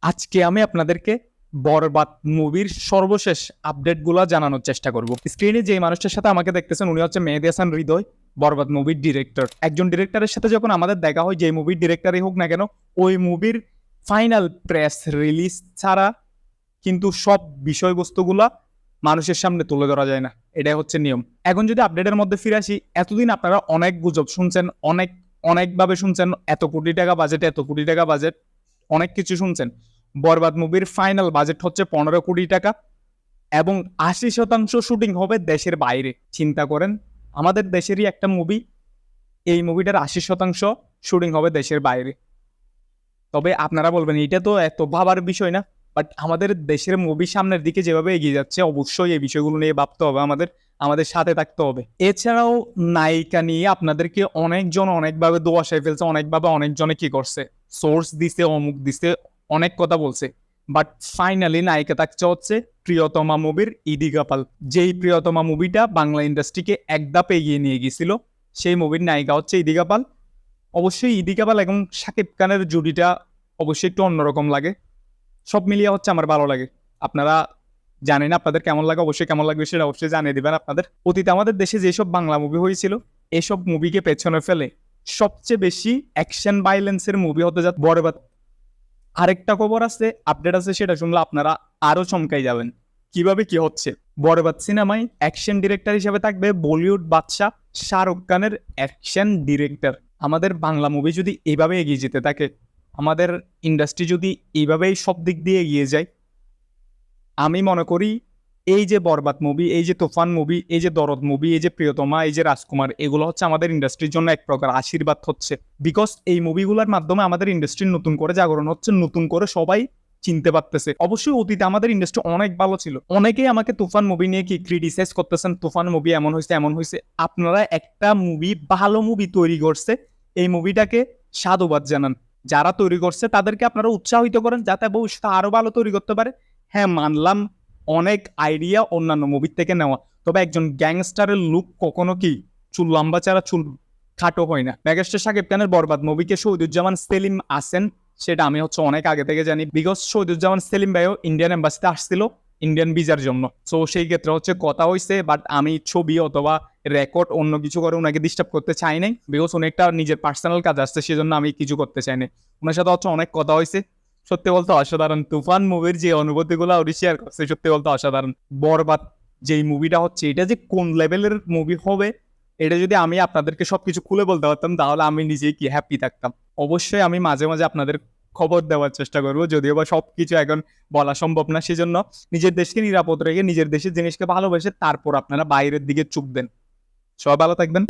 আজকে আমি আপনাদেরকে বরবাদ মুভির সর্বশেষ আপডেটগুলো জানানোর চেষ্টা করব। স্ক্রিনে যে মানুষটার সাথে আমাকে দেখতেছেন উনি হচ্ছে মেহেদী হাসান হৃদয়, বরবাদ মুভির ডিরেক্টর। একজন ডিরেক্টরের সাথে যখন আমাদের দেখা হয়, যে মুভির ডিরেক্টরই হোক না কেন, ওই মুভির ফাইনাল প্রেস রিলিজ ছাড়া কিন্তু সব বিষয়বস্তুগুলা মানুষের সামনে তুলে ধরা যায় না। এটাই হচ্ছে নিয়ম। এখন যদি আপডেটের মধ্যে ফিরে আসি, এতদিন আপনারা অনেক গুজব শুনছেন, অনেকভাবে শুনছেন, এত কোটি টাকা বাজেট, এত কোটি টাকা বাজেট, অনেক কিছু শুনছেন। বরবাদ মুভির ফাইনাল বাজেট হচ্ছে 15 কোটি টাকা এবং 80% শুটিং হবে দেশের বাইরে। চিন্তা করেন, আমাদের দেশেরই একটা মুভি, এই মুভিটার 80% শুটিং হবে দেশের বাইরে। তবে আপনারা বলবেন এটা তো এত ভাবার বিষয় না, বাট আমাদের দেশের মুভি সামনের দিকে যেভাবে এগিয়ে যাচ্ছে, অবশ্যই এই বিষয়গুলো নিয়ে ভাবতে হবে, আমাদের সাথে থাকতে হবে। এছাড়াও নায়িকা নিয়ে আপনাদেরকে অনেকজন অনেকভাবে দোয়াশায় ফেলছে, অনেকভাবে অনেকজনে কি করছে, সোর্স দিছে, অমুক দিছে, অনেক কথা বলছে। বাট ফাইনালি নায়িকা থাকছে হচ্ছে প্রিয়তমা মুভির ইদিকা পাল। যেই প্রিয়তমা মুভিটা বাংলা ইন্ডাস্ট্রিকে এক ধাপ এগিয়ে নিয়ে গেছিল, সেই মুভির নায়িকা হচ্ছে ইদিকা পাল। অবশ্যই ইদিকা পাল এবং শাকিব খানের জুটিটা অবশ্যই একটু অন্যরকম লাগে। সব মিলিয়ে হচ্ছে আমার ভালো লাগে। আপনারা জানেন আপনাদের কেমন লাগে, অবশ্যই কেমন লাগবে সেটা অবশ্যই জানিয়ে দিবেন আপনাদের। অতীতে আমাদের দেশে যেসব বাংলা মুভি হয়েছিল, এসব মুভিকে পেছনে ফেলে সবচেয়ে বেশি অ্যাকশন ভাইলেন্সের মুভি হতে যাচ্ছে বরবাদ। আরেকটা খবর আছে, আপডেট আছে, সেটা শুনলে আপনারা আরো চমকাই যাবেন। কিভাবে কি হচ্ছে? বরবাদ সিনেমায় অ্যাকশন ডিরেক্টর হিসেবে থাকবে বলিউড বাদশাহ শাহরুখ খানের অ্যাকশন ডিরেক্টর। আমাদের বাংলা মুভি যদি এইভাবে এগিয়ে যেতে থাকে, আমাদের ইন্ডাস্ট্রি যদি এইভাবেই সব দিক দিয়ে এগিয়ে যায়, আমি মনে করি এই যে বরবাদ মুভি, এই যে তুফান মুভি, এই যে দরদ মুভি, এই যে প্রিয়তমা, এই যে রাজকুমার, এগুলো হচ্ছে আমাদের ইন্ডাস্ট্রির জন্য এক প্রকার আশীর্বাদ হচ্ছে। বিকজ এই মুভিগুলোর মাধ্যমে আমাদের ইন্ডাস্ট্রির নতুন করে জাগরণ হচ্ছে, নতুন করে সবাই চিনতে পারতেছে। অবশ্যই অতীতে আমাদের ইন্ডাস্ট্রি অনেক ভালো ছিল। অনেকেই আমাকে তুফান মুভি নিয়ে কি ক্রিটিসাইজ করতেছেন, তুফান মুভি এমন হয়েছে এমন হয়েছে। আপনারা একটা মুভি, ভালো মুভি তৈরি করছে, এই মুভিটাকে সাধুবাদ জানান। যারা তৈরি করছে তাদেরকে আপনারা উৎসাহিত করেন যাতে ভবিষ্যতে আরো ভালো তৈরি করতে পারে। হ্যাঁ, মানলাম অনেক আইডিয়া অন্যান্য মুভির থেকে নেওয়া, তবে একজন গ্যাংস্টারের লুক কখনো কি চুল লম্বা ছাড়া চুল খাটো হয় না। মেগাস্টার শাকিব খানের বরবাদ মুভিকে শহীদুজ্জামান সেলিম আসেন, সেটা আমি হচ্ছে অনেক আগে থেকে জানি। বিকজ শহীদুজ্জামান সেলিম ভাইও ইন্ডিয়ান এম্বাসিতে আসছিল ইন্ডিয়ান ভিসার জন্য। সো সেই ক্ষেত্রে হচ্ছে কথা হয়েছে, বাট আমি ছবি অথবা রেকর্ড অন্য কিছু করে ওনাকে ডিস্টার্ব করতে চাই নাই। বিকজ উনি একটা নিজের পার্সোনাল কাজ আসছে, সেজন্য আমি কিছু করতে চাই না। ওনার সাথে হচ্ছে অনেক কথা হয়েছে। সত্যি বলতে অসাধারণ, তুফান মুভির যে অনুভূতিগুলো উনি শেয়ার করছে সত্যি বলতে অসাধারণ। বরবাদ যেই মুভিটা হচ্ছে, এটা যে কোন লেভেলের মুভি হবে, এটা যদি আমি আপনাদেরকে সবকিছু খুলে বলতে পারতাম তাহলে আমি নিজেই কি হ্যাপি থাকতাম। অবশ্যই আমি মাঝে মাঝে আপনাদের খবর দেওয়ার চেষ্টা করবো, যদিও বা সবকিছু এখন বলা সম্ভব না। সেজন্য নিজের দেশকে নিরাপদ রেখে, নিজের দেশের জিনিসকে ভালোবেসে তারপর আপনারা বাইরের দিকে চুপ দেন। সবাই ভালো থাকবেন।